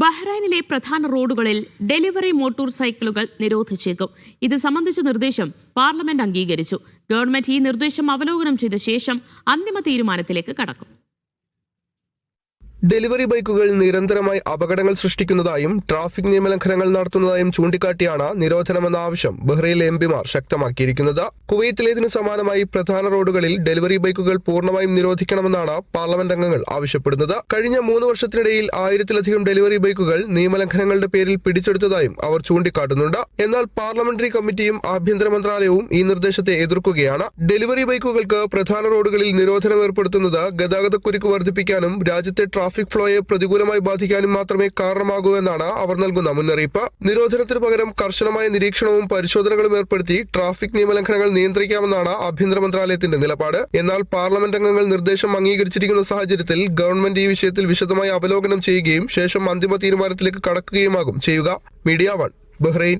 ബഹ്റൈനിലെ പ്രധാന റോഡുകളിൽ delivery motor സൈക്കിളുകൾ നിരോധിച്ചേക്കും. ഇത് സംബന്ധിച്ച നിർദ്ദേശം പാർലമെന്റ് അംഗീകരിച്ചു. ഗവൺമെന്റ് ഈ നിർദ്ദേശം അവലോകനം ചെയ്ത ശേഷം അന്തിമ തീരുമാനത്തിലേക്ക് കടക്കും. ഡെലിവറി ബൈക്കുകൾ നിരന്തരമായി അപകടങ്ങൾ സൃഷ്ടിക്കുന്നതായും ട്രാഫിക് നിയമലംഘനങ്ങൾ നടത്തുന്നതായും ചൂണ്ടിക്കാട്ടിയാണ് നിരോധനമെന്ന ആവശ്യം ബഹ്റൈനിലെ എംപിമാർ ശക്തമാക്കിയിരിക്കുന്നത്. കുവൈത്തിലേതിനു സമാനമായി പ്രധാന റോഡുകളിൽ ഡെലിവറി ബൈക്കുകൾ പൂർണ്ണമായും നിരോധിക്കണമെന്നാണ് പാർലമെന്റ് അംഗങ്ങൾ ആവശ്യപ്പെടുന്നത്. കഴിഞ്ഞ 3 വർഷത്തിനിടയിൽ 1000-ലധികം ഡെലിവറി ബൈക്കുകൾ നിയമലംഘനങ്ങളുടെ പേരിൽ പിടിച്ചെടുത്തതായും അവർ ചൂണ്ടിക്കാട്ടുന്നുണ്ട്. എന്നാൽ പാർലമെന്ററി കമ്മിറ്റിയും ആഭ്യന്തര മന്ത്രാലയവും ഈ നിർദ്ദേശത്തെ എതിർക്കുകയാണ്. ഡെലിവറി ബൈക്കുകൾക്ക് പ്രധാന റോഡുകളിൽ നിരോധനം ഏർപ്പെടുത്തുന്നത് ഗതാഗതക്കുരുക്ക് വർദ്ധിപ്പിക്കാനും രാജ്യത്തെ ട്രാഫിക് ഫ്ലോയെ പ്രതികൂലമായി ബാധിക്കാനും മാത്രമേ കാരണമാകൂ എന്നാണ് അവർ നൽകുന്ന മുന്നറിയിപ്പ്. നിരോധനത്തിന് പകരം കർശനമായ നിരീക്ഷണവും പരിശോധനകളും ഏർപ്പെടുത്തി ട്രാഫിക് നിയമലംഘനങ്ങൾ നിയന്ത്രിക്കാമെന്നാണ് ആഭ്യന്തര മന്ത്രാലയത്തിന്റെ നിലപാട്. എന്നാൽ പാർലമെന്റ് അംഗങ്ങൾ നിർദ്ദേശം അംഗീകരിച്ചിരിക്കുന്ന സാഹചര്യത്തിൽ ഗവൺമെന്റ് ഈ വിഷയത്തിൽ വിശദമായി അവലോകനം ചെയ്യുകയും ശേഷം അന്തിമ തീരുമാനത്തിലേക്ക് കടക്കുകയുമാകും ചെയ്യുക. Media 1, Bahrain.